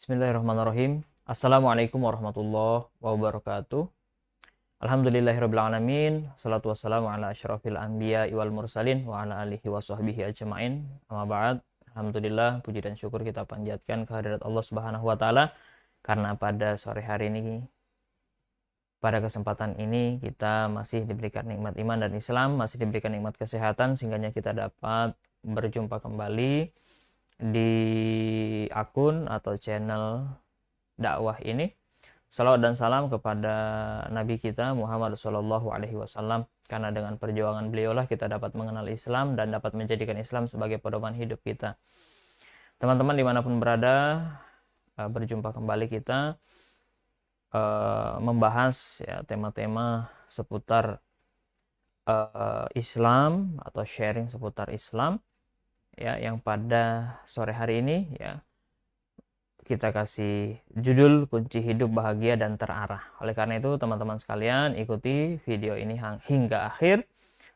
Bismillahirrahmanirrahim. Assalamualaikum warahmatullahi wabarakatuh. Alhamdulillahirabbil alamin. Wassalatu wassalamu ala asyrafil anbiya wal mursalin wa ala alihi wa sahbihi ajmain. Amma ba'd. Alhamdulillah, puji dan syukur kita panjatkan kehadirat Allah Subhanahu wa taala karena pada sore hari ini, pada kesempatan ini kita masih diberikan nikmat iman dan Islam, masih diberikan nikmat kesehatan sehingga kita dapat berjumpa kembali di akun atau channel dakwah ini. Salawat dan salam kepada Nabi kita Muhammad Shallallahu Alaihi Wasallam, karena dengan perjuangan beliaulah kita dapat mengenal Islam dan dapat menjadikan Islam sebagai pedoman hidup kita. Teman-teman dimanapun berada, berjumpa kembali kita membahas ya tema-tema seputar Islam atau sharing seputar Islam. Ya, yang pada sore hari ini ya kita kasih judul kunci hidup bahagia dan terarah. Oleh karena itu teman-teman sekalian, ikuti video ini hingga akhir.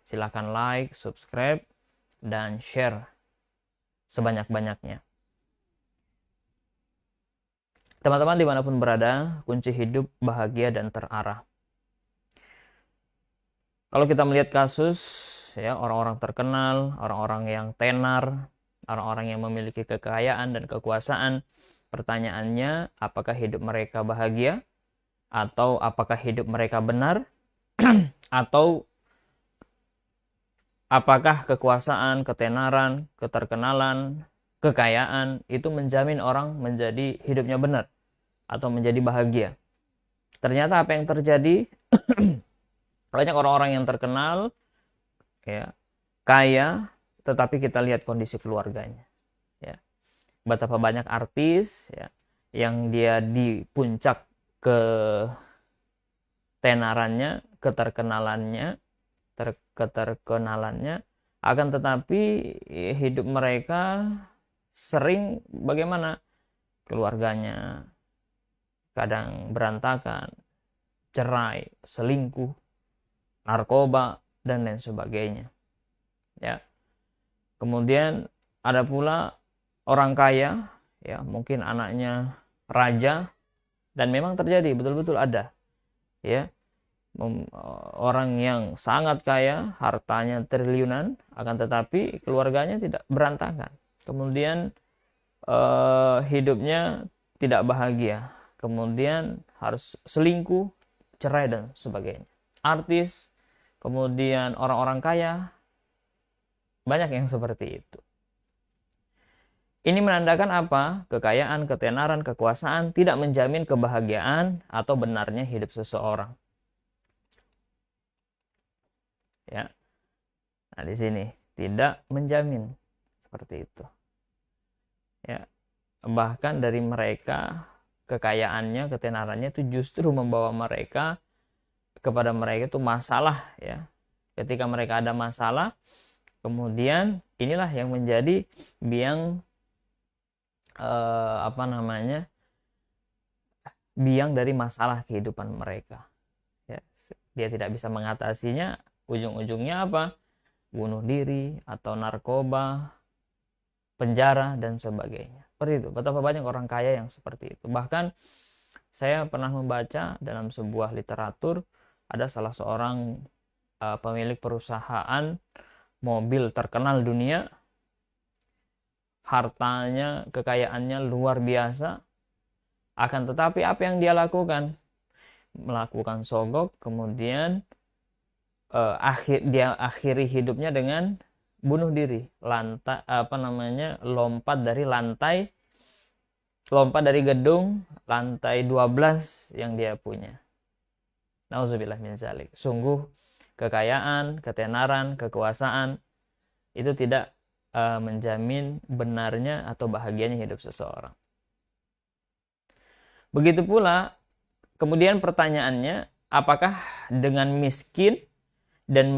Silahkan like, subscribe, dan share sebanyak-banyaknya. Teman-teman dimanapun berada, kunci hidup bahagia dan terarah. Kalau kita melihat kasus ya orang-orang terkenal, orang-orang yang tenar, orang-orang yang memiliki kekayaan dan kekuasaan, pertanyaannya apakah hidup mereka bahagia atau apakah hidup mereka benar atau apakah kekuasaan, ketenaran, keterkenalan, kekayaan itu menjamin orang menjadi hidupnya benar atau menjadi bahagia. Ternyata apa yang terjadi, banyak orang-orang yang terkenal ya, kaya, tetapi kita lihat kondisi keluarganya ya. Betapa banyak artis ya yang dia di puncak ketenarannya, keterkenalannya, akan tetapi hidup mereka sering bagaimana? Keluarganya kadang berantakan, cerai, selingkuh, narkoba, dan lain sebagainya ya. Kemudian ada pula orang kaya ya, mungkin anaknya raja, dan memang terjadi, betul-betul ada ya, orang yang sangat kaya, hartanya triliunan, akan tetapi keluarganya tidak, berantakan. Kemudian hidupnya tidak bahagia, kemudian harus selingkuh, cerai, dan sebagainya. Artis, kemudian orang-orang kaya, banyak yang seperti itu. Ini menandakan apa? Kekayaan, ketenaran, kekuasaan tidak menjamin kebahagiaan atau benarnya hidup seseorang. Ya. Nah, di sini tidak menjamin seperti itu. Ya. Bahkan dari mereka, kekayaannya, ketenarannya itu justru membawa mereka kepada mereka itu masalah ya. Ketika mereka ada masalah, kemudian inilah yang menjadi biang biang dari masalah kehidupan mereka ya. Dia tidak bisa mengatasinya, ujung-ujungnya apa? Bunuh diri atau narkoba, penjara, dan sebagainya. Seperti itu. Betapa banyak orang kaya yang seperti itu. Bahkan saya pernah membaca dalam sebuah literatur, ada salah seorang pemilik perusahaan mobil terkenal dunia, hartanya, kekayaannya luar biasa, akan tetapi apa yang dia lakukan? Melakukan sogok, kemudian dia akhiri hidupnya dengan bunuh diri, lompat dari gedung lantai 12 yang dia punya. Nauzubillah min zalik. Sungguh kekayaan, ketenaran, kekuasaan itu tidak menjamin benarnya atau bahagianya hidup seseorang. Begitu pula kemudian pertanyaannya, apakah dengan miskin dan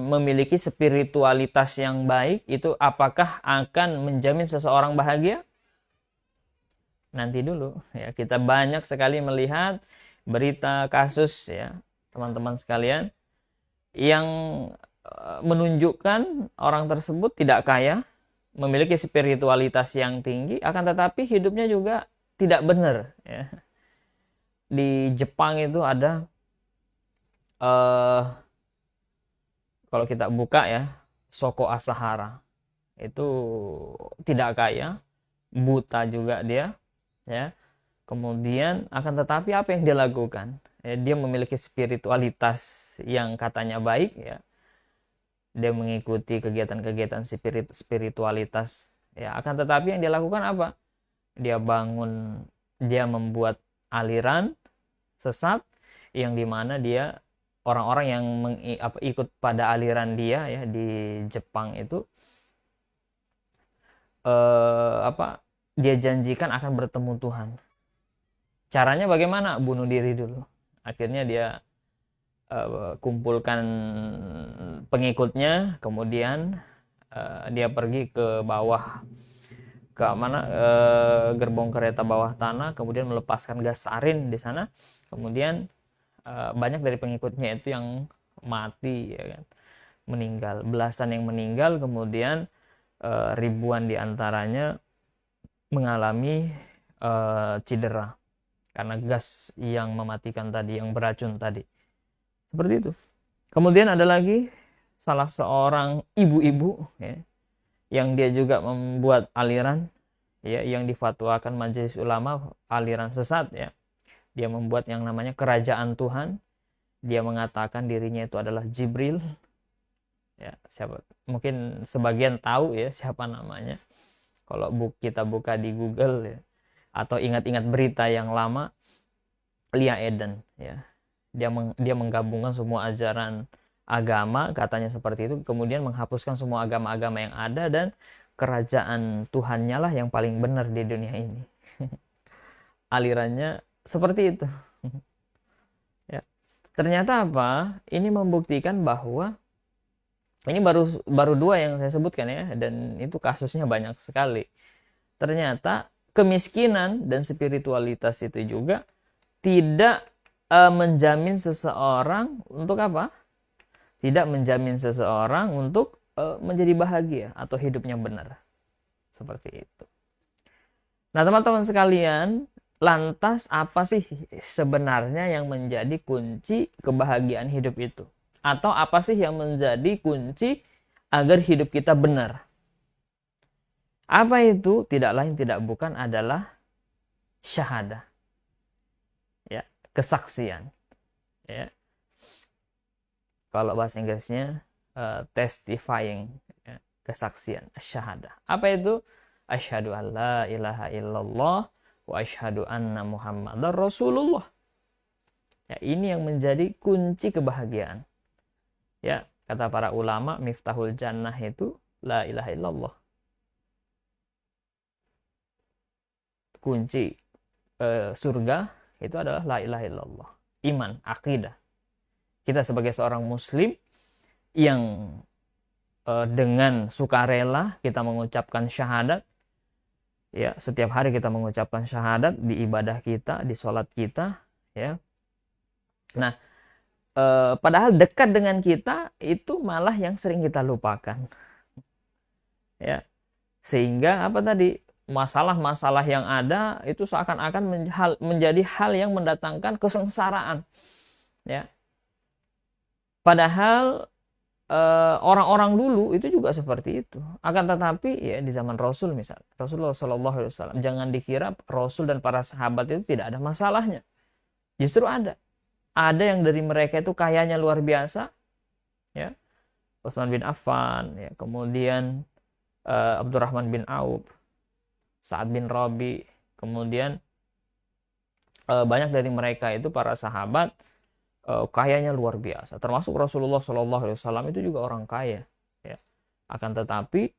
memiliki spiritualitas yang baik itu apakah akan menjamin seseorang bahagia? Nanti dulu ya, kita banyak sekali melihat berita kasus ya teman-teman sekalian yang menunjukkan orang tersebut tidak kaya, memiliki spiritualitas yang tinggi, akan tetapi hidupnya juga tidak benar ya. Di Jepang itu ada kalau kita buka ya, Shoko Asahara. Itu tidak kaya, buta juga dia ya. Kemudian akan tetapi apa yang dia lakukan? Ya, dia memiliki spiritualitas yang katanya baik ya. Dia mengikuti kegiatan-kegiatan spiritualitas ya. Akan tetapi yang dia lakukan apa? Dia membuat aliran sesat yang dimana dia orang-orang yang ikut pada aliran dia ya di Jepang itu dia janjikan akan bertemu Tuhan. Caranya bagaimana? Bunuh diri dulu. Akhirnya dia kumpulkan pengikutnya, kemudian dia pergi ke bawah, ke mana, gerbong kereta bawah tanah, kemudian melepaskan gas sarin di sana. Kemudian banyak dari pengikutnya itu yang mati ya kan, meninggal, belasan yang meninggal, kemudian ribuan diantaranya mengalami cedera karena gas yang mematikan tadi, yang beracun tadi. Seperti itu. Kemudian ada lagi salah seorang ibu-ibu ya, yang dia juga membuat aliran ya, yang difatwakan Majelis Ulama aliran sesat ya. Dia membuat yang namanya kerajaan Tuhan. Dia mengatakan dirinya itu adalah Jibril. Ya, siapa? Mungkin sebagian tahu ya siapa namanya. Kalau kita buka di Google ya, atau ingat-ingat berita yang lama, Lia Eden ya. Dia menggabungkan semua ajaran agama, katanya seperti itu, kemudian menghapuskan semua agama-agama yang ada, dan kerajaan Tuhannya lah yang paling benar di dunia ini. Alirannya seperti itu. Ya. Ternyata apa? Ini membuktikan bahwa ini baru dua yang saya sebutkan ya, dan itu kasusnya banyak sekali. Ternyata kemiskinan dan spiritualitas itu juga tidak menjamin seseorang untuk apa? Tidak menjamin seseorang untuk menjadi bahagia atau hidupnya benar. Seperti itu. Nah, teman-teman sekalian, lantas apa sih sebenarnya yang menjadi kunci kebahagiaan hidup itu? Atau apa sih yang menjadi kunci agar hidup kita benar? Apa itu? Tidak lain tidak bukan adalah syahadah. Ya, kesaksian. Ya. Kalau bahasa Inggrisnya testifying, ya, kesaksian, syahadah. Apa itu? Asyhadu an la ilaha illallah wa asyhadu anna Muhammadar Rasulullah. Ya, ini yang menjadi kunci kebahagiaan. Ya, kata para ulama, miftahul jannah itu la ilaha illallah. Kunci surga itu adalah la ilaha illallah. Iman, akidah. Kita sebagai seorang muslim yang dengan sukarela kita mengucapkan syahadat, ya, setiap hari kita mengucapkan syahadat di ibadah kita, di sholat kita, ya. Nah, padahal dekat dengan kita itu malah yang sering kita lupakan, ya, sehingga apa tadi, masalah-masalah yang ada itu seakan-akan menjadi hal yang mendatangkan kesengsaraan, ya. Padahal orang-orang dulu itu juga seperti itu. Akan tetapi ya di zaman Rasul, misal Rasulullah SAW, jangan dikira Rasul dan para sahabat itu tidak ada masalahnya. Justru ada. Ada yang dari mereka itu kayanya luar biasa, ya, Utsman bin Affan, ya, kemudian Abdurrahman bin Auf, Sa'ad bin Rabi, kemudian banyak dari mereka itu para sahabat kayanya luar biasa. Termasuk Rasulullah SAW itu juga orang kaya, ya. Akan tetapi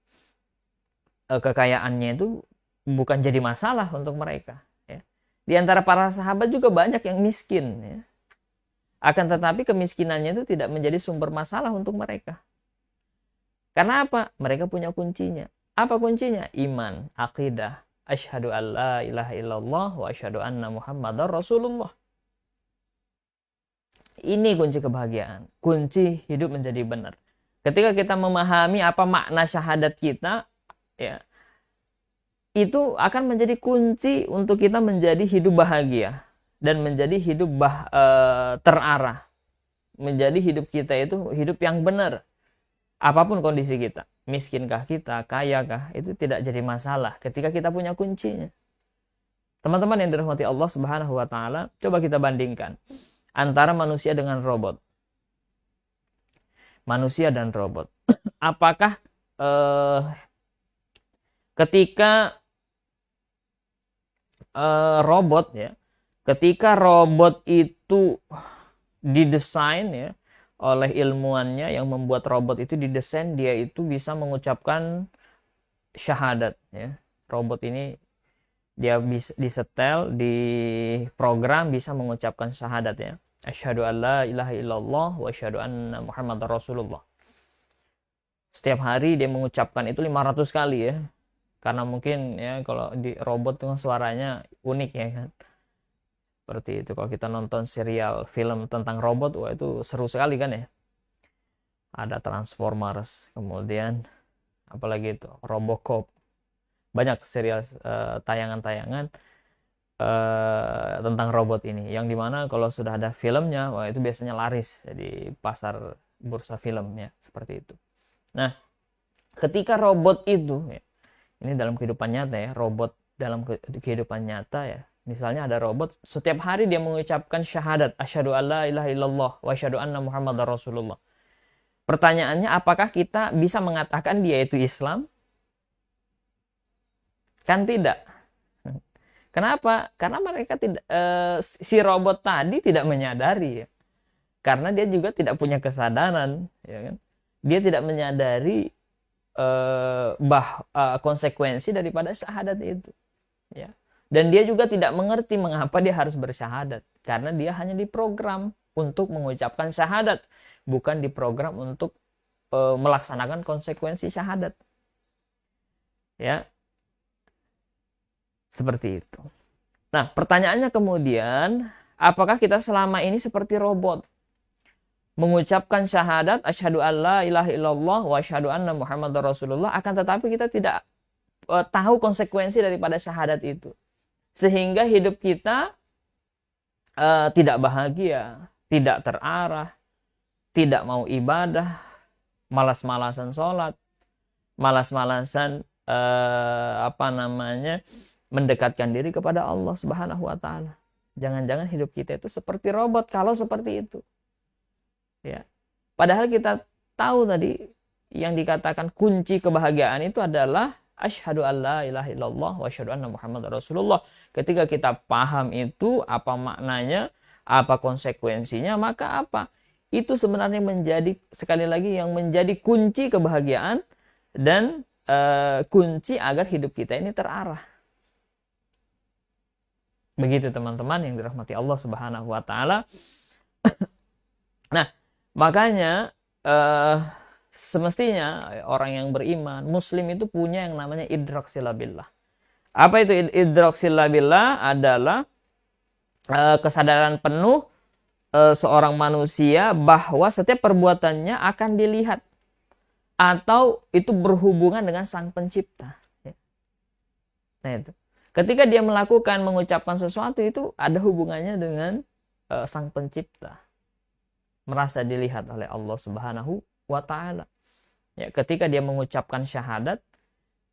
kekayaannya itu bukan jadi masalah untuk mereka, ya. Di antara para sahabat juga banyak yang miskin, ya. Akan tetapi kemiskinannya itu tidak menjadi sumber masalah untuk mereka. Karena apa? Mereka punya kuncinya. Apa kuncinya? Iman, akidah. Asyhadu an la ilaha illallah wa asyhadu anna Muhammadar Rasulullah. Ini kunci kebahagiaan. Kunci hidup menjadi benar. Ketika kita memahami apa makna syahadat kita, ya, itu akan menjadi kunci untuk kita menjadi hidup bahagia dan menjadi hidup terarah, menjadi hidup kita itu hidup yang benar. Apapun kondisi kita, miskinkah kita, kayakah, itu tidak jadi masalah ketika kita punya kuncinya. Teman-teman yang dirahmati Allah Subhanahu wa taala, coba kita bandingkan antara manusia dengan robot. Manusia dan robot. Apakah ketika robot ya, ketika robot itu didesain ya oleh ilmuannya yang membuat robot itu didesain, dia itu bisa mengucapkan syahadat ya. Robot ini dia bisa disetel, di program bisa mengucapkan syahadat ya. Asyhadu alla ilaha illallah wa asyhadu anna Muhammadar Rasulullah. Setiap hari dia mengucapkan itu 500 kali ya. Karena mungkin ya kalau di robot itu suaranya unik ya kan. Seperti itu, kalau kita nonton serial film tentang robot, wah itu seru sekali kan ya. Ada Transformers, kemudian apalagi itu Robocop, banyak serial tayangan-tayangan tentang robot ini, yang dimana kalau sudah ada filmnya, wah itu biasanya laris di pasar bursa film ya, seperti itu. Nah, ketika robot itu ya, ini dalam kehidupan nyata ya, robot dalam kehidupan nyata ya, misalnya ada robot, setiap hari dia mengucapkan syahadat, asyhadu alla ilaha illallah wa asyhadu anna Muhammadar Rasulullah. Pertanyaannya, apakah kita bisa mengatakan dia itu Islam? Kan tidak. Kenapa? Karena mereka tidak, si robot tadi tidak menyadari ya. Karena dia juga tidak punya kesadaran, ya kan? Dia tidak menyadari konsekuensi daripada syahadat itu, ya. Dan dia juga tidak mengerti mengapa dia harus bersyahadat. Karena dia hanya diprogram untuk mengucapkan syahadat, bukan diprogram untuk melaksanakan konsekuensi syahadat. Ya. Seperti itu. Nah, pertanyaannya kemudian, apakah kita selama ini seperti robot? Mengucapkan syahadat, asyhadu alla ilaha illallah wa asyhadu anna Muhammadar Rasulullah, akan tetapi kita tidak tahu konsekuensi daripada syahadat itu. Sehingga hidup kita tidak bahagia, tidak terarah, tidak mau ibadah, malas-malasan sholat, malas-malasan mendekatkan diri kepada Allah Subhanahu wa taala. Jangan-jangan hidup kita itu seperti robot kalau seperti itu. Ya. Padahal kita tahu tadi yang dikatakan kunci kebahagiaan itu adalah asyhadu alla ilaha illallah wa asyhadu anna Muhammadar Rasulullah. Ketika kita paham itu, apa maknanya, apa konsekuensinya, maka apa? Itu sebenarnya menjadi, sekali lagi, yang menjadi kunci kebahagiaan dan kunci agar hidup kita ini terarah. Begitu teman-teman yang dirahmati Allah Subhanahu wa taala. Nah, makanya semestinya orang yang beriman, muslim itu punya yang namanya idrak silabillah. Apa itu idrak silabillah? Adalah kesadaran penuh seorang manusia bahwa setiap perbuatannya akan dilihat atau itu berhubungan dengan Sang Pencipta. Nah itu, ketika dia melakukan, mengucapkan sesuatu, itu ada hubungannya dengan Sang Pencipta, merasa dilihat oleh Allah Subhanahu wa taala. Ya, ketika dia mengucapkan syahadat,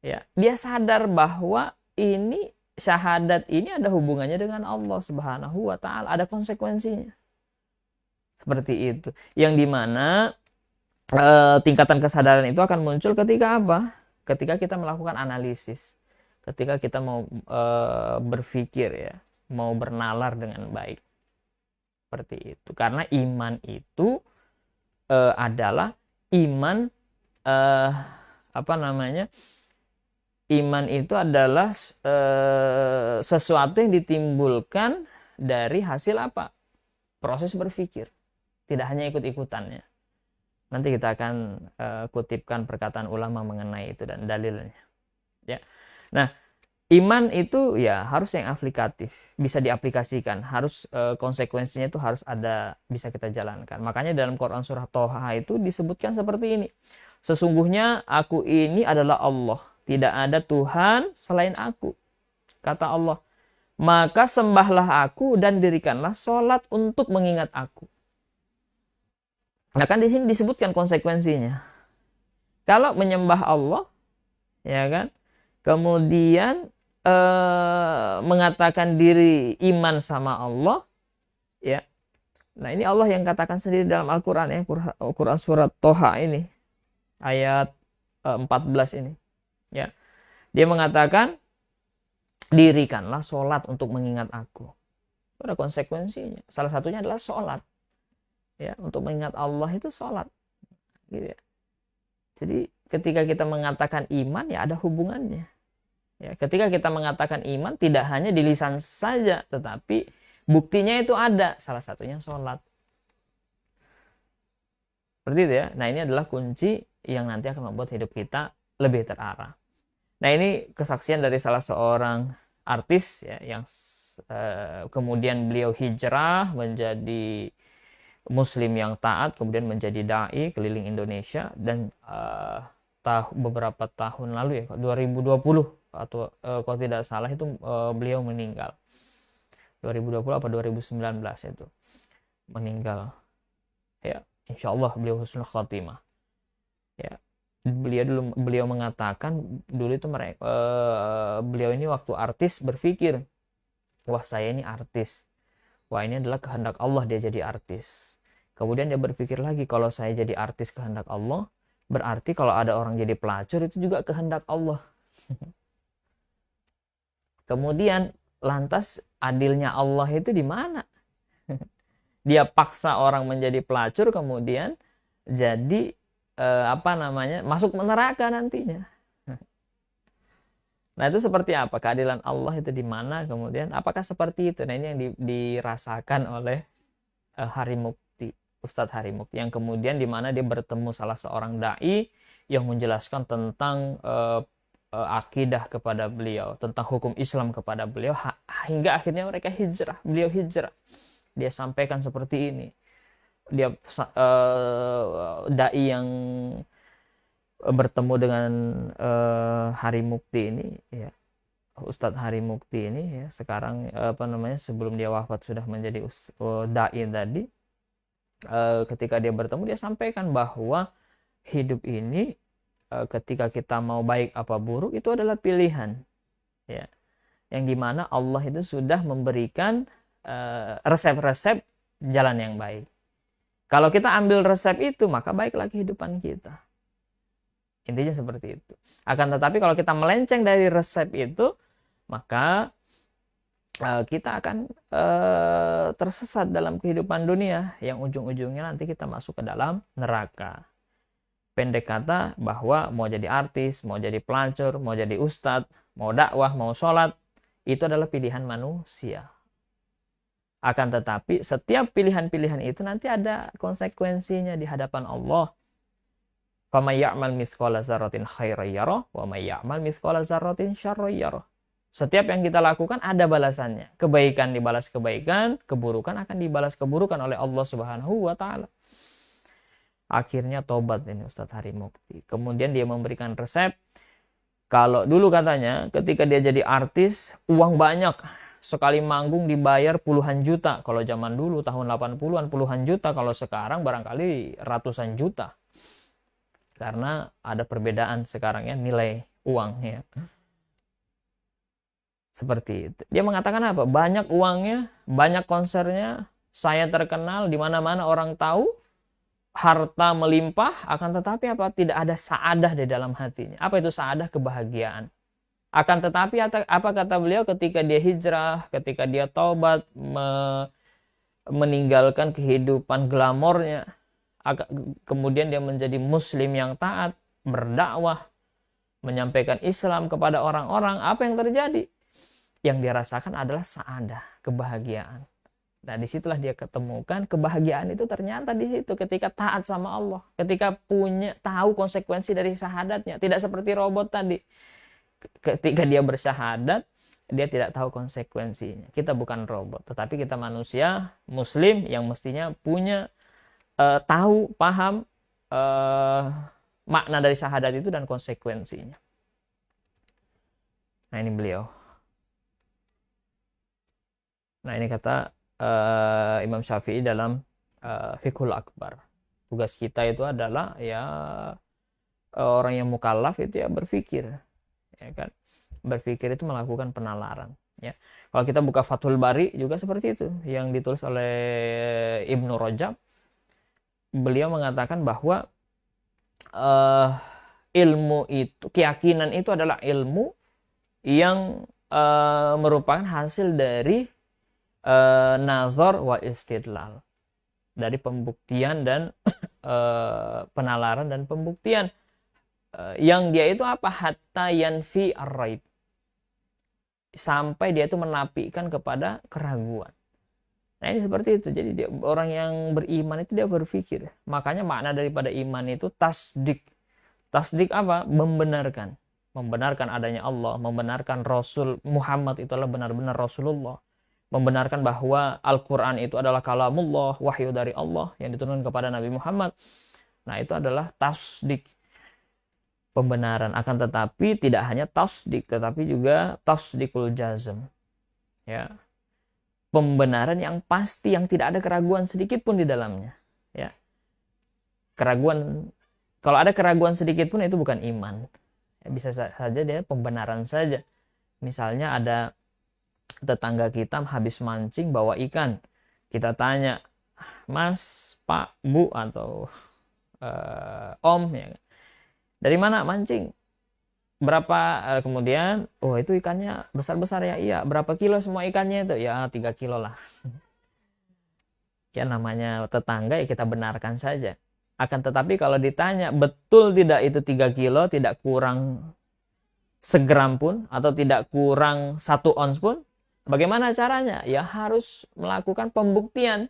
ya, dia sadar bahwa ini syahadat ini ada hubungannya dengan Allah Subhanahu wa taala, ada konsekuensinya. Seperti itu. Yang dimana tingkatan kesadaran itu akan muncul ketika apa? Ketika kita melakukan analisis. Ketika kita mau berpikir ya, mau bernalar dengan baik. Seperti itu. Karena iman itu adalah iman iman itu adalah sesuatu yang ditimbulkan dari hasil apa? Proses berpikir. Tidak hanya ikut-ikutannya. Nanti kita akan kutipkan perkataan ulama mengenai itu dan dalilnya. Ya. Nah, iman itu ya harus yang aplikatif, bisa diaplikasikan, harus konsekuensinya itu harus ada, bisa kita jalankan. Makanya dalam Quran surah Toha itu disebutkan seperti ini. Sesungguhnya aku ini adalah Allah tidak ada Tuhan selain aku. Kata Allah, maka sembahlah aku dan dirikanlah sholat untuk mengingat aku. Nah kan di sini disebutkan konsekuensinya. Kalau menyembah Allah, ya kan, kemudian mengatakan diri iman sama Allah, ya. Nah ini Allah yang katakan sendiri dalam Al-Quran, ya, Quran surat Toha ini, ayat 14 ini, ya. Dia mengatakan, dirikanlah sholat untuk mengingat aku. Itu ada konsekuensinya. Salah satunya adalah sholat, ya. Untuk mengingat Allah itu sholat, gitu ya. Jadi ketika kita mengatakan iman, ya ada hubungannya. Ya, ketika kita mengatakan iman tidak hanya di lisan saja, tetapi buktinya itu ada. Salah satunya sholat. Seperti itu ya. Nah ini adalah kunci yang nanti akan membuat hidup kita lebih terarah. Nah ini kesaksian dari salah seorang artis, ya, yang kemudian beliau hijrah menjadi muslim yang taat, kemudian menjadi dai keliling Indonesia, dan beberapa tahun lalu, ya, 2020 atau kalau tidak salah itu beliau meninggal. 2020 apa 2019 itu meninggal. Ya, insya Allah beliau husnul khatimah. Ya, beliau mengatakan dulu itu beliau ini waktu artis berpikir, wah saya ini artis, wah ini adalah kehendak Allah dia jadi artis. Kemudian dia berpikir lagi, kalau saya jadi artis kehendak Allah, berarti kalau ada orang jadi pelacur itu juga kehendak Allah. Kemudian lantas adilnya Allah itu di mana? Dia paksa orang menjadi pelacur, kemudian jadi masuk neraka nantinya. Nah itu seperti apa? Keadilan Allah itu di mana? Kemudian apakah seperti itu? Nah ini yang dirasakan oleh Harimukti, Ustadz Harimukti, yang kemudian di mana dia bertemu salah seorang dai yang menjelaskan tentang akidah kepada beliau, tentang hukum Islam kepada beliau, hingga akhirnya mereka hijrah. Beliau hijrah. Dia sampaikan seperti ini. Dia dai yang bertemu dengan Harimukti ini, ya, Ustadz Harimukti ini, ya, sekarang sebelum dia wafat sudah menjadi dai tadi. Ketika dia bertemu, dia sampaikan bahwa hidup ini ketika kita mau baik apa buruk itu adalah pilihan, ya, yang dimana Allah itu sudah memberikan resep-resep jalan yang baik. Kalau kita ambil resep itu, maka baiklah kehidupan kita. Intinya seperti itu. Akan tetapi kalau kita melenceng dari resep itu, maka kita akan tersesat dalam kehidupan dunia, yang ujung-ujungnya nanti kita masuk ke dalam neraka. Pendek kata, bahwa mau jadi artis, mau jadi pelacur, mau jadi ustadz, mau dakwah, mau sholat, itu adalah pilihan manusia. Akan tetapi setiap pilihan-pilihan itu nanti ada konsekuensinya di hadapan Allah. فَمَنْ يَعْمَلْ مِثْقَالَ ذَرَّةٍ خَيْرًا يَرَهُ وَمَنْ يَعْمَلْ مِثْقَالَ ذَرَّةٍ شَرًّا يَرَهُ. Setiap yang kita lakukan ada balasannya. Kebaikan dibalas kebaikan, keburukan akan dibalas keburukan oleh Allah Subhanahu wa taala. Akhirnya tobat ini Ustadz Harimukti. Kemudian dia memberikan resep. Kalau dulu katanya ketika dia jadi artis, uang banyak. Sekali manggung dibayar puluhan juta. Kalau zaman dulu tahun 80-an puluhan juta. Kalau sekarang barangkali ratusan juta. Karena ada perbedaan sekarang, ya, nilai uang, ya. Seperti itu. Dia mengatakan apa? Banyak uangnya, banyak konsernya, saya terkenal, di mana-mana orang tahu. Harta melimpah, akan tetapi apa? Tidak ada saadah di dalam hatinya. Apa itu saadah? Kebahagiaan. Akan tetapi apa kata beliau ketika dia hijrah, ketika dia taubat, meninggalkan kehidupan glamornya, kemudian dia menjadi muslim yang taat, berdakwah, menyampaikan Islam kepada orang-orang, apa yang terjadi? Yang dia rasakan adalah saadah, kebahagiaan. Nah, disitulah dia ketemukan kebahagiaan itu ternyata di situ ketika taat sama Allah, ketika tahu konsekuensi dari syahadatnya, tidak seperti robot tadi. Ketika dia bersyahadat, dia tidak tahu konsekuensinya. Kita bukan robot, tetapi kita manusia muslim yang mestinya punya tahu, paham makna dari syahadat itu dan konsekuensinya. Nah, ini beliau. Nah, ini kata Imam Syafi'i dalam Fiqhul Akbar. Tugas kita itu adalah ya orang yang mukallaf itu ya berpikir, ya kan? Berpikir itu melakukan penalaran, ya. Kalau kita buka Fathul Bari juga seperti itu, yang ditulis oleh Ibnu Rajab. Beliau mengatakan bahwa uh, ilmu itu, keyakinan itu adalah ilmu yang merupakan hasil dari nazar wa istidlal, dari pembuktian dan penalaran dan pembuktian, yang dia itu apa, hatta yanfi ar-raib, sampai dia itu menafikan kepada keraguan. Nah, ini seperti itu. Jadi dia, orang yang beriman itu dia berpikir. Makanya makna daripada iman itu tasdik. Tasdik apa? Membenarkan. Membenarkan adanya Allah, membenarkan Rasul Muhammad itu adalah benar-benar Rasulullah. Membenarkan bahwa Al-Quran itu adalah kalamullah, wahyu dari Allah yang diturunkan kepada Nabi Muhammad. Nah, itu adalah tasdik, pembenaran. Akan tetapi tidak hanya tasdik, tetapi juga tasdikul jazm, ya, pembenaran yang pasti, yang tidak ada keraguan sedikit pun di dalamnya, ya. Keraguan, kalau ada keraguan sedikit pun itu bukan iman, ya, bisa saja dia pembenaran saja. Misalnya ada tetangga kita habis mancing bawa ikan, kita tanya, Mas, Pak, Bu, atau Om, ya, dari mana mancing, berapa, kemudian, oh itu ikannya besar-besar ya, iya, berapa kilo semua ikannya itu, ya 3 kilo lah. Ya namanya tetangga, ya kita benarkan saja. Akan tetapi kalau ditanya betul tidak itu 3 kilo, tidak kurang segram pun, atau tidak kurang 1 ons pun, bagaimana caranya? Ya harus melakukan pembuktian,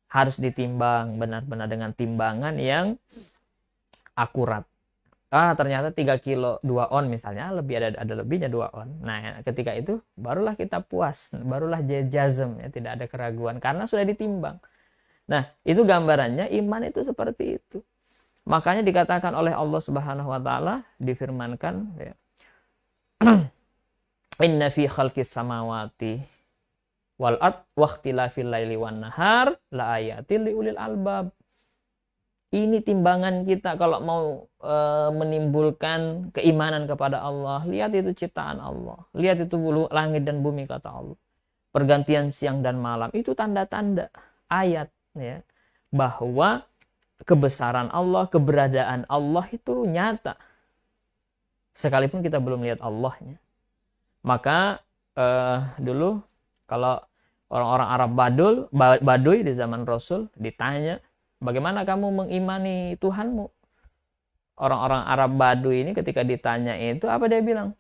harus ditimbang benar-benar dengan timbangan yang akurat. Ternyata 3 kilo 2 on misalnya, lebih ada lebihnya 2 on. Nah, ketika itu barulah kita puas, barulah jazm, ya, tidak ada keraguan karena sudah ditimbang. Nah, itu gambarannya iman itu seperti itu. Makanya dikatakan oleh Allah Subhanahu wa taala, difirmankan, ya, inna fi khalqis samawati wal ard wa ikhtilafil laili wan nahar la ayatil liulil albab. Ini timbangan kita kalau mau menimbulkan keimanan kepada Allah. Lihat itu ciptaan Allah. Lihat itu langit dan bumi, kata Allah. Pergantian siang dan malam. Itu tanda-tanda, ayat, ya, bahwa kebesaran Allah, keberadaan Allah itu nyata. Sekalipun kita belum lihat Allahnya. Maka dulu kalau orang-orang Arab Baduy di zaman Rasul ditanya, bagaimana kamu mengimani Tuhanmu? Orang-orang Arab Baduy ini ketika ditanya itu, apa dia bilang?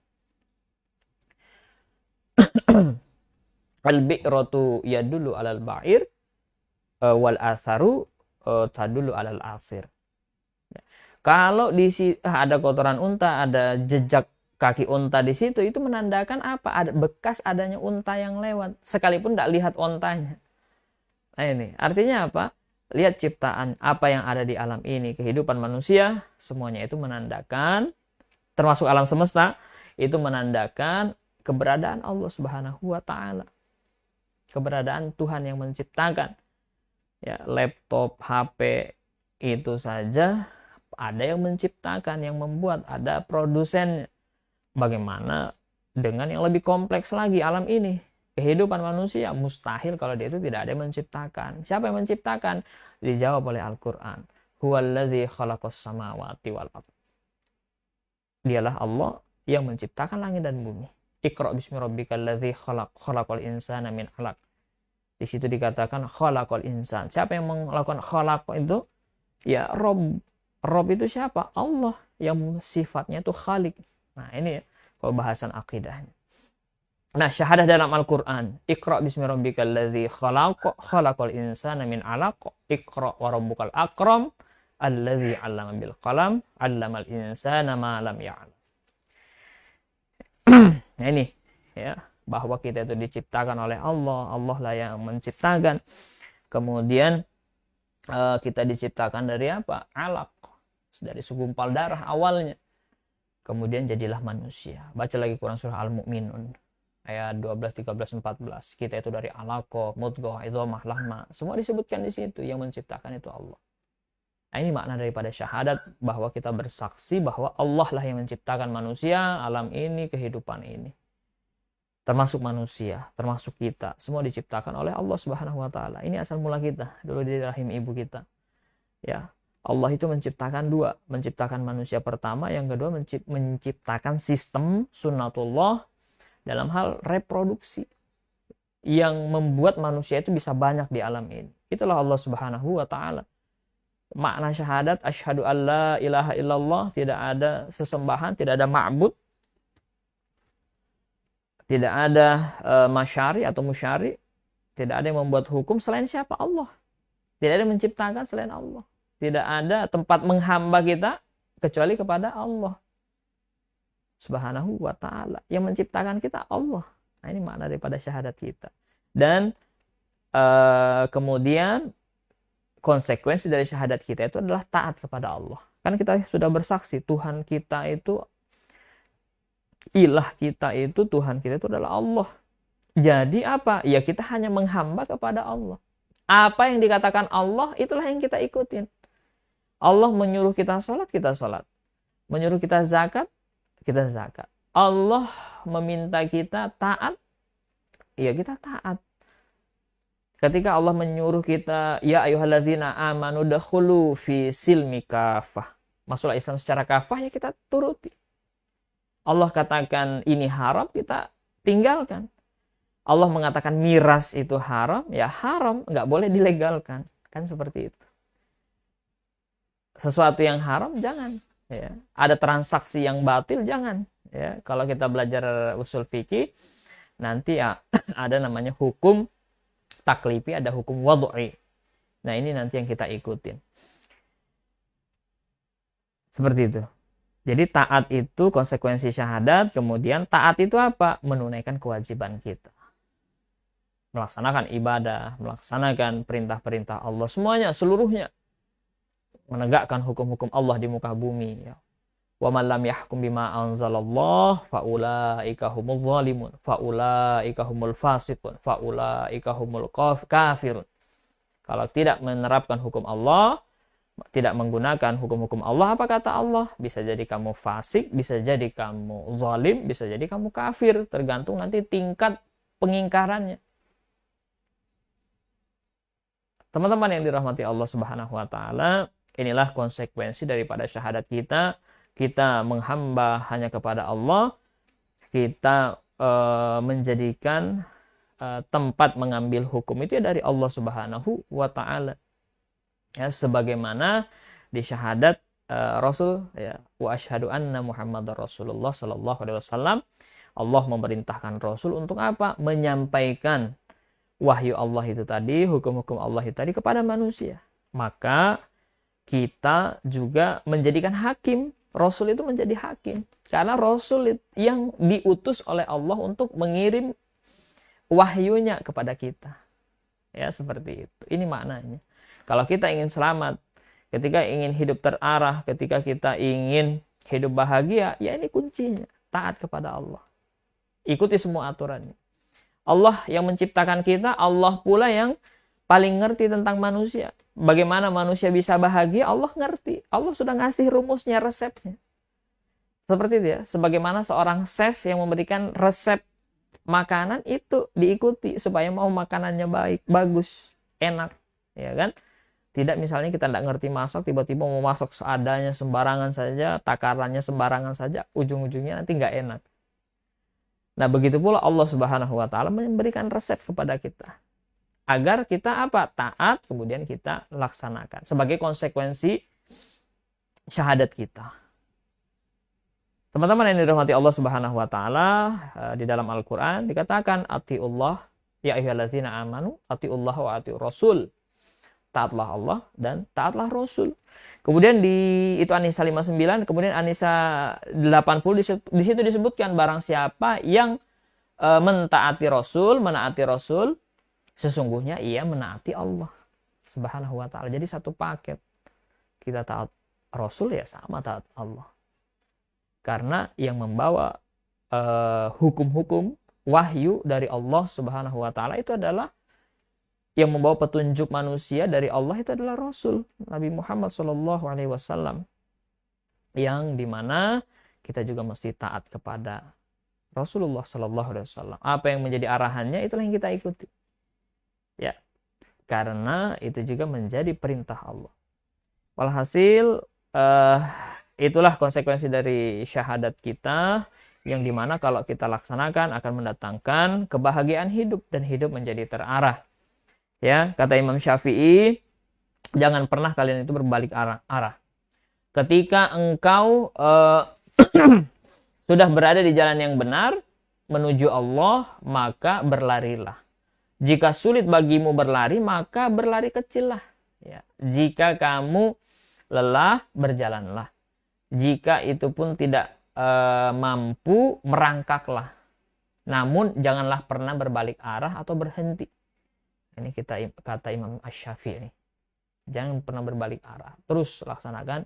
Al-bi'ratu yadullu alal ba'ir wal asaru tadullu alal asir. Kalau ada kotoran unta, ada jejak kaki unta di situ, itu menandakan apa? Ada bekas adanya unta yang lewat, sekalipun tidak lihat untanya. Nah, ini artinya apa? Lihat ciptaan apa yang ada di alam ini, kehidupan manusia, semuanya itu menandakan, termasuk alam semesta, itu menandakan keberadaan Allah Subhanahu wa taala. Keberadaan Tuhan yang menciptakan. Ya, laptop, HP itu saja ada yang menciptakan, yang membuat, ada produsennya. Bagaimana dengan yang lebih kompleks lagi, alam ini? Kehidupan manusia, mustahil kalau dia itu tidak ada yang menciptakan. Siapa yang menciptakan? Dijawab oleh Al-Quran. Huwallazi khalaqas samawati wal ard. Dialah Allah yang menciptakan langit dan bumi. Iqra bismi rabbikal ladzi khalaq, khalaqal insana min 'alaq. Di situ dikatakan khalaqal insan. Siapa yang melakukan khalaq itu? Ya Rob. Rob itu siapa? Allah yang sifatnya itu khalik. Nah, ini ya kalau bahasan akidahnya. Nah, syahadah dalam Al-Quran. Iqra bismi rabbikal ladzi khalaq, khalaqal insana min 'alaq. Iqra wa rabbukal akram, alladzi 'allama bil qalam, 'allamal insana ma lam ya'lam. Nah, ini ya, bahwa kita itu diciptakan oleh Allah. Allah lah yang menciptakan. Kemudian kita diciptakan dari apa? Alaq. Dari segumpal darah awalnya. kemudian jadilah manusia. Baca lagi Quran surah Al-Mu'minun ayat 12, 13, 14. Kita itu dari alaqah, mudghah, idhamah, lahma. Semua disebutkan di situ, yang menciptakan itu Allah. Nah, ini makna daripada syahadat, bahwa kita bersaksi bahwa Allah lah yang menciptakan manusia, alam ini, kehidupan ini. Termasuk manusia, termasuk kita, semua diciptakan oleh Allah Subhanahu wa taala. Ini asal mula kita, dulu di rahim ibu kita. Ya. Allah itu menciptakan dua, menciptakan manusia pertama, yang kedua menciptakan sistem sunnatullah dalam hal reproduksi yang membuat manusia itu bisa banyak di alam ini. Itulah Allah Subhanahu wa taala. Makna syahadat, asyhadu alla ilaha illallah, tidak ada sesembahan, tidak ada ma'bud, tidak ada masyari atau musyari, tidak ada yang membuat hukum selain siapa? Allah. Tidak ada yang menciptakan selain Allah. Tidak ada tempat menghamba kita kecuali kepada Allah Subhanahu wa ta'ala. Yang menciptakan kita Allah. Nah, ini makna daripada syahadat kita. Dan kemudian konsekuensi dari syahadat kita itu adalah taat kepada Allah. Kan kita sudah bersaksi Tuhan kita itu, ilah kita itu, Tuhan kita itu adalah Allah. Jadi apa? Ya kita hanya menghamba kepada Allah. Apa yang dikatakan Allah, itulah yang kita ikutin. Allah menyuruh kita sholat, kita sholat. Menyuruh kita zakat, kita zakat. Allah meminta kita taat, ya kita taat. Ketika Allah menyuruh kita, ya ayyuhalladzina amanu dakhulu fi silmi kafah. Masuklah Islam secara kafah, ya kita turuti. Allah katakan ini haram, kita tinggalkan. Allah mengatakan miras itu haram, ya haram, nggak boleh dilegalkan. Kan seperti itu. Sesuatu yang haram, jangan. Ya. Ada transaksi yang batil, jangan. Ya. Kalau kita belajar usul fikih, nanti ya ada namanya hukum taklifi, ada hukum wad'i. Nah, ini nanti yang kita ikutin. Seperti itu. Jadi taat itu konsekuensi syahadat, kemudian taat itu apa? Menunaikan kewajiban kita. Melaksanakan ibadah, melaksanakan perintah-perintah Allah, semuanya, seluruhnya. Menegakkan hukum-hukum Allah di muka bumi. Ya. Wa man lam yahkum bima anzalallah faulaika humul zalimun faulaika humul fasiqun faulaika humul kafirun. Kalau tidak menerapkan hukum Allah, tidak menggunakan hukum-hukum Allah, apa kata Allah? Bisa jadi kamu fasik, bisa jadi kamu zalim, bisa jadi kamu kafir, tergantung nanti tingkat pengingkarannya. Teman-teman yang dirahmati Allah Subhanahu wa taala, inilah konsekuensi daripada syahadat kita. Kita menghamba hanya kepada Allah, kita menjadikan tempat mengambil hukum itu ya dari Allah Subhanahu wa taala. Ya, sebagaimana di syahadat Rasul, ya, wa asyhadu anna Muhammadar Rasulullah sallallahu alaihi wasallam, Allah memerintahkan Rasul untuk apa? Menyampaikan wahyu Allah itu tadi, hukum-hukum Allah itu tadi kepada manusia. Maka kita juga menjadikan hakim. Rasul itu menjadi hakim. Karena Rasul yang diutus oleh Allah untuk mengirim wahyunya kepada kita. Ya, seperti itu. Ini maknanya. Kalau kita ingin selamat, ketika ingin hidup terarah, ketika kita ingin hidup bahagia, ya ini kuncinya. Taat kepada Allah. Ikuti semua aturannya. Allah yang menciptakan kita, Allah pula yang paling ngerti tentang manusia. Bagaimana manusia bisa bahagia, Allah ngerti. Allah sudah ngasih rumusnya, resepnya. Seperti itu ya. Sebagaimana seorang chef yang memberikan resep makanan, itu diikuti supaya mau makanannya baik, bagus, enak. Ya kan? Tidak misalnya kita tidak ngerti masak, tiba-tiba mau masak seadanya, sembarangan saja, takarannya sembarangan saja, ujung-ujungnya nanti nggak enak. Nah, begitu pula Allah Subhanahu wa taala memberikan resep kepada kita. Agar kita apa? Taat, kemudian kita laksanakan. Sebagai konsekuensi syahadat kita. Teman-teman yang dirahmati Allah Subhanahu wa taala, di dalam Al-Qur'an dikatakan atiullah ya ayyuhalladzina amanu atiullah wa atiur rasul. Taatlah Allah dan taatlah Rasul. Kemudian itu An-Nisa 59, kemudian An-Nisa 80 di situ disebutkan barang siapa yang mentaati Rasul, menaati Rasul, sesungguhnya ia menaati Allah Subhanahu wa taala. Jadi satu paket. Kita taat Rasul ya sama taat Allah. Karena yang membawa hukum-hukum wahyu dari Allah Subhanahu wa taala itu adalah, yang membawa petunjuk manusia dari Allah itu adalah Rasul Nabi Muhammad Shallallahu alaihi wasallam, yang dimana kita juga mesti taat kepada Rasulullah Shallallahu alaihi wasallam. Apa yang menjadi arahannya itulah yang kita ikuti. Ya. Karena itu juga menjadi perintah Allah. Walhasil itulah konsekuensi dari syahadat kita, yang dimana kalau kita laksanakan akan mendatangkan kebahagiaan hidup dan hidup menjadi terarah. Ya, kata Imam Syafi'i, jangan pernah kalian itu berbalik arah. Ketika engkau sudah berada di jalan yang benar menuju Allah, maka berlarilah. Jika sulit bagimu berlari, maka berlari kecil lah. Ya. Jika kamu lelah, berjalanlah. Jika itu pun tidak mampu, merangkaklah. Namun janganlah pernah berbalik arah atau berhenti. Ini kata Imam Asy-Syafi'i. Jangan pernah berbalik arah. Terus laksanakan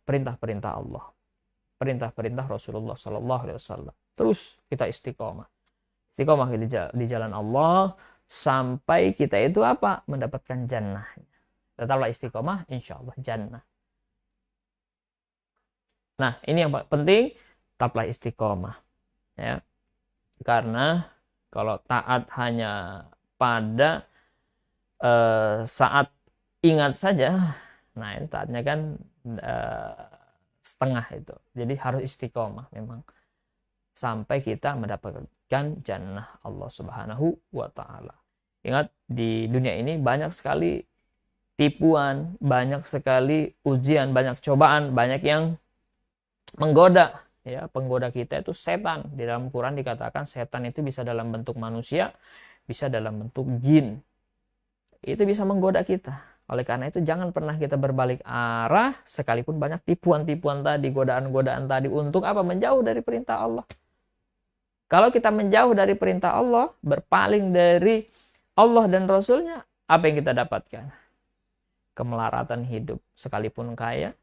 perintah-perintah Allah, perintah-perintah Rasulullah Sallallahu Alaihi Wasallam. Terus kita istiqomah di jalan Allah sampai kita itu apa? Mendapatkan jannah. Tetaplah istiqomah, insya Allah jannah. Nah, ini yang penting, tetaplah istiqomah. Ya. Karena kalau taat hanya pada saat ingat saja, nah itu taatnya kan setengah itu. Jadi harus istiqomah memang sampai kita mendapatkan jannah Allah Subhanahu wa taala. Ingat, di dunia ini banyak sekali tipuan, banyak sekali ujian, banyak cobaan, banyak yang menggoda. Ya, penggoda kita itu setan. Di dalam Quran dikatakan setan itu bisa dalam bentuk manusia, bisa dalam bentuk jin. Itu bisa menggoda kita. Oleh karena itu jangan pernah kita berbalik arah, sekalipun banyak tipuan-tipuan tadi, godaan-godaan tadi, untuk apa? Menjauh dari perintah Allah. Kalau kita menjauh dari perintah Allah, berpaling dari Allah dan Rasulnya, apa yang kita dapatkan? Kemelaratan hidup sekalipun kaya,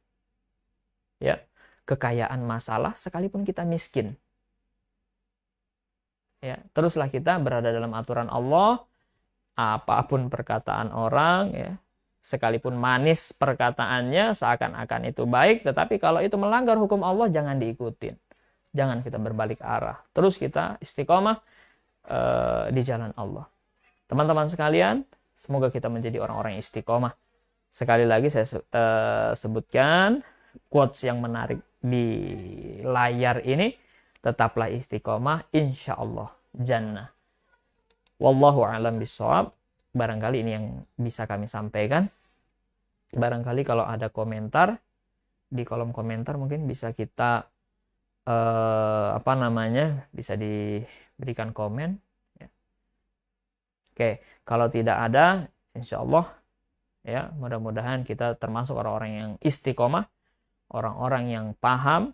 ya, kekayaan masalah sekalipun kita miskin. Ya, teruslah kita berada dalam aturan Allah, apapun perkataan orang, ya, sekalipun manis perkataannya seakan-akan itu baik, tetapi kalau itu melanggar hukum Allah jangan diikutin. Jangan kita berbalik arah. Terus kita istiqomah di jalan Allah. Teman-teman sekalian, semoga kita menjadi orang-orang yang istiqomah. Sekali lagi saya sebutkan quotes yang menarik di layar ini. Tetaplah istiqomah, insya Allah jannah. Wallahu a'lam bishawab. Barangkali ini yang bisa kami sampaikan. Barangkali kalau ada komentar di kolom komentar mungkin bisa kita bisa diberikan komen. Ya. Oke, kalau tidak ada, insya Allah ya, mudah-mudahan kita termasuk orang-orang yang istiqomah, orang-orang yang paham,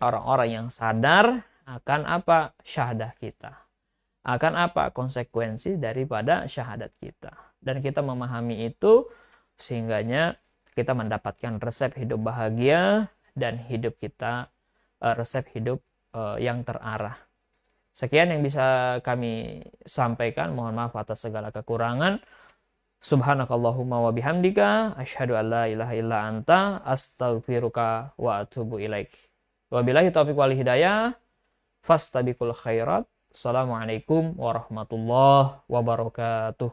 orang-orang yang sadar akan apa syahadah kita, akan apa konsekuensi daripada syahadat kita, dan kita memahami itu sehingganya kita mendapatkan resep hidup bahagia dan hidup kita resep hidup yang terarah. Sekian yang bisa kami sampaikan. Mohon maaf atas segala kekurangan. Subhanakallahumma wa bihamdika asyhadu an la ilaha illa anta astaghfiruka wa atubu ilaik. Wabillahi taufiq wal hidayah. Fastabiqul khairat. Assalamualaikum warahmatullahi wabarakatuh.